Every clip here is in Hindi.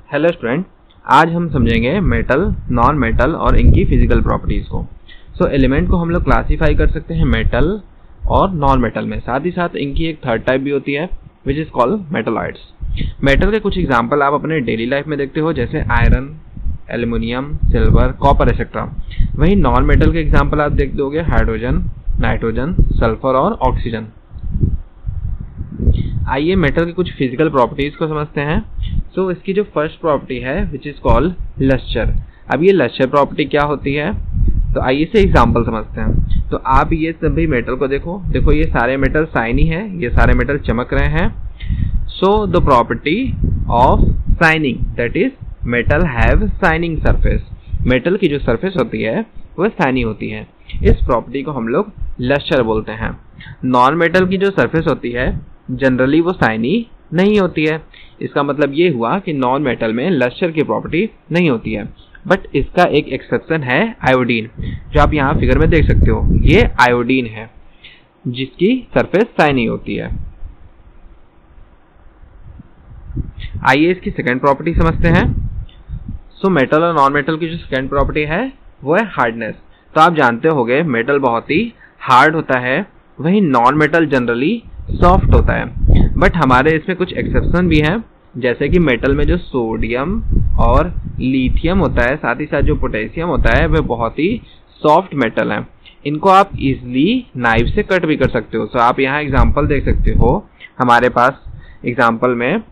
हेलो स्टूडेंट, आज हम समझेंगे मेटल, नॉन मेटल और इनकी फिजिकल प्रॉपर्टीज़ को। एलिमेंट को हम लोग क्लासीफाई कर सकते हैं मेटल और नॉन मेटल में। साथ ही साथ इनकी एक थर्ड टाइप भी होती है which is called metalloids. Metal के कुछ एग्जांपल आप अपने डेली लाइफ में देखते हो, जैसे iron, aluminium, silver, copper etcetera. वहीं नॉन मेटल के एग्जांपल आप देखते होंगे हाइड्रोजन, नाइट्रोजन, सल्फर और ऑक्सीजन। आइए मेटल की कुछ फिजिकल प्रॉपर्टीज को समझते हैं। इसकी जो फर्स्ट प्रॉपर्टी है विच इज कॉल्ड लस्टर। अब ये लस्टर प्रॉपर्टी क्या होती है, तो आइए से एग्जांपल समझते हैं। तो आप ये सभी मेटल को देखो ये सारे मेटल शाइनी है, ये सारे मेटल चमक रहे हैं। The property of shining, that is metal have shining surface. Metal की जो सरफेस होती है वह शाइनी होती है। इस प्रॉपर्टी को हम लोग लस्टर बोलते हैं। नॉन मेटल की जो सरफेस होती है जनरली वो शाइनी नहीं होती है। इसका मतलब ये हुआ कि नॉन मेटल में लस्टर की प्रॉपर्टी नहीं होती है। बट इसका एक एक्सेप्शन है आयोडीन, जो आप यहाँ फिगर में देख सकते हो। ये आयोडीन है जिसकी सरफेस शाइनी होती है। आइए इसकी सेकंड प्रॉपर्टी समझते हैं। मेटल और नॉन मेटल की जो सेकंड प्रॉपर्टी है वो है हार्डनेस। तो आप जानते होंगे मेटल बहुत ही हार्ड होता है, वहीं नॉन मेटल जनरली सॉफ्ट होता है। बट हमारे इसमें कुछ एक्सेप्शन भी हैं, जैसे कि मेटल में जो सोडियम और लिथियम होता है, साथ ही साथ जो पोटेशियम होता है, वह बहुत ही सॉफ्ट मेटल है। इनको आप इजीली नाइफ से कट भी कर सकते हो। आप यहाँ एग्जांपल देख सकते हो, हमारे पास एग्जांपल में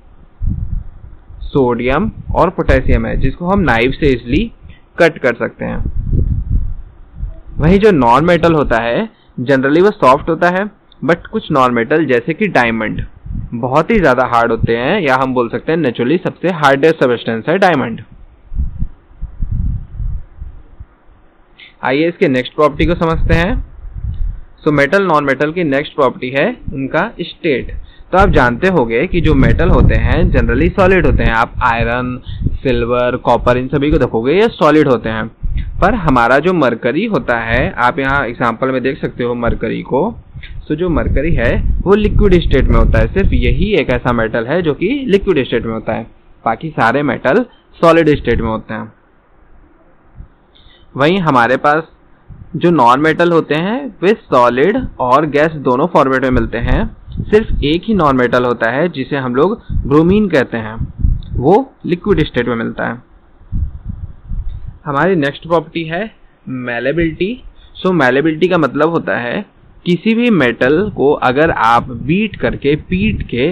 सोडियम और पोटेशियम है जिसको हम नाइफ से इजीली कट कर सकते हैं। वहीं जो नॉन मेटल होता है जनरली वो सॉफ्ट होता है, बट कुछ नॉन मेटल जैसे कि डायमंड बहुत ही ज्यादा हार्ड होते हैं, या हम बोल सकते हैं नेचुरली सबसे हार्डेस्ट सब्सटेंस है डायमंड। आइए इसके नेक्स्ट प्रॉपर्टी को समझते हैं। मेटल नॉन मेटल की नेक्स्ट प्रॉपर्टी है उनका स्टेट। तो आप जानते होंगे कि जो मेटल होते हैं जनरली सॉलिड होते हैं। आप आयरन, सिल्वर, कॉपर इन सभी को देखोगे ये सॉलिड होते हैं। पर हमारा जो मरकरी होता है, आप यहाँ एग्जांपल में देख सकते हो मरकरी को। जो मरकरी है वो लिक्विड स्टेट में होता है। सिर्फ यही एक ऐसा मेटल है जो कि लिक्विड स्टेट में होता है, बाकी सारे मेटल सॉलिड स्टेट में होते हैं। वहीं हमारे पास जो नॉन मेटल होते हैं वे सॉलिड और गैस दोनों फॉर्मेट में मिलते हैं। सिर्फ एक ही नॉन मेटल होता है जिसे हम लोग ब्रोमीन कहते हैं, वो लिक्विड स्टेट में मिलता है। हमारी नेक्स्ट प्रॉपर्टी है मैलेबिलिटी। मैलेबिलिटी का मतलब होता है किसी भी मेटल को अगर आप बीट करके पीट के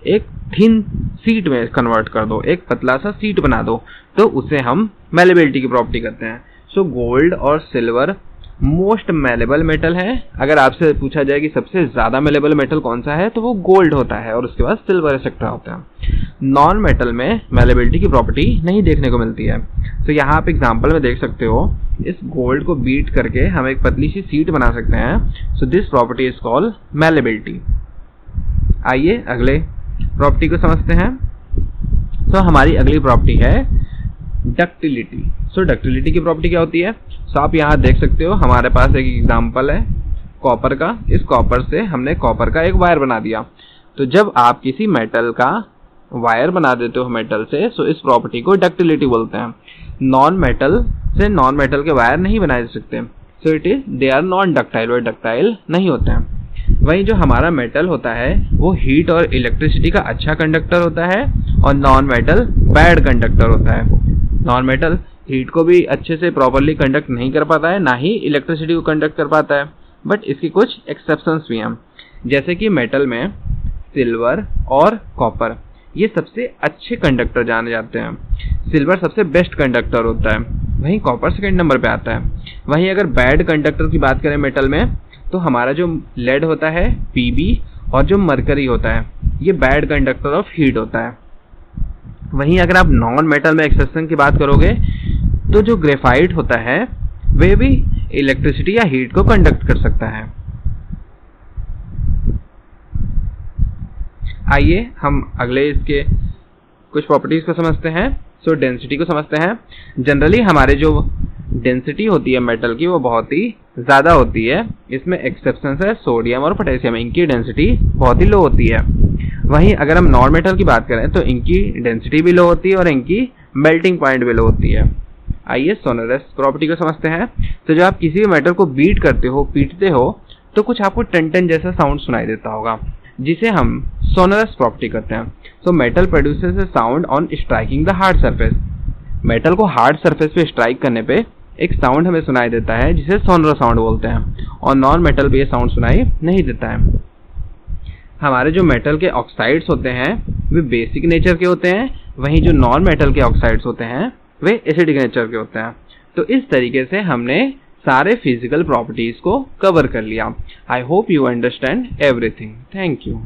एक थिन शीट में कन्वर्ट कर दो, एक पतला सा शीट बना दो, तो उसे हम मैलेबिलिटी की प्रॉपर्टी कहते हैं। गोल्ड और सिल्वर मोस्ट मेलेबल मेटल है। अगर आपसे पूछा जाए कि सबसे ज्यादा मेलेबल मेटल कौन सा है, तो वो गोल्ड होता है और उसके बाद सिल्वर एक्सेट्रा होता है। नॉन मेटल में मेलेबिलिटी की प्रॉपर्टी नहीं देखने को मिलती है। यहाँ आप एग्जांपल में देख सकते हो, इस गोल्ड को बीट करके हम एक पतली सी शीट बना सकते हैं। This property is called malleability. आइए अगले प्रॉपर्टी को समझते हैं। हमारी अगली प्रॉपर्टी है डक्टिलिटी। डक्टिलिटी की प्रॉपर्टी क्या होती है? आप यहाँ देख सकते हो, हमारे पास एक एग्जांपल है कॉपर का। इस कॉपर से हमने कॉपर का एक वायर बना दिया। तो जब आप किसी मेटल का वायर बना देते हो मेटल से, इस प्रॉपर्टी को डक्टिलिटी बोलते हैं। नॉन मेटल से नॉन मेटल के वायर नहीं बनाए जा सकते, it is they are non ductile, वे डक्टाइल नहीं होते हैं। वहीं जो हमारा मेटल होता है वो हीट और इलेक्ट्रिसिटी का अच्छा कंडक्टर होता है, और नॉन मेटल बैड कंडक्टर होता है। नॉन मेटल हीट को भी अच्छे से प्रॉपरली कंडक्ट नहीं कर पाता है, ना ही इलेक्ट्रिसिटी को कंडक्ट कर पाता है। बट इसकी कुछ एक्सेप्शंस भी हैं, जैसे कि मेटल में सिल्वर और कॉपर ये सबसे अच्छे कंडक्टर जाने जाते हैं। सिल्वर सबसे बेस्ट कंडक्टर होता है, वहीं कॉपर सेकंड नंबर पे आता है। वहीं अगर बैड कंडक्टर की बात करें मेटल में, तो हमारा जो लेड होता है Pb और जो मरकरी होता है ये बैड कंडक्टर ऑफ हीट होता है। वहीं अगर आप नॉन मेटल में एक्सेप्शन की बात करोगे, तो जो ग्रेफाइट होता है वे भी इलेक्ट्रिसिटी या हीट को कंडक्ट कर सकता है। आइए हम अगले इसके कुछ प्रॉपर्टीज को समझते हैं। डेंसिटी को समझते हैं। जनरली हमारे जो डेंसिटी होती है मेटल की वो बहुत ही ज्यादा होती है। इसमें एक्सेप्शन है सोडियम और पोटेशियम, इनकी डेंसिटी बहुत ही लो होती है। वहीं अगर हम नॉन मेटल की बात करें तो इनकी डेंसिटी भी लो होती है और इनकी मेल्टिंग पॉइंट भी लो होती है। आइए सोनोरस प्रॉपर्टी को समझते हैं। तो जब आप किसी भी मेटल को बीट करते हो, पीटते हो, तो कुछ आपको टन टन जैसा साउंड सुनाई देता होगा, जिसे हम सोनोरस प्रॉपर्टी कहते हैं। So metal produces a sound on striking the hard surface. Metal को हार्ड सरफेस पे स्ट्राइक करने पे एक साउंड हमें सुनाई देता है, जिसे सोनोरस साउंड बोलते हैं, और नॉन मेटल पे ये साउंड सुनाई नहीं देता है। हमारे जो मेटल के ऑक्साइड्स होते हैं वे बेसिक नेचर के होते हैं, वहीं जो नॉन मेटल के ऑक्साइड्स होते हैं वे एसिडिक नेचर के होते हैं। तो इस तरीके से हमने सारे फिजिकल प्रॉपर्टीज को कवर कर लिया। I hope you understand everything. Thank you.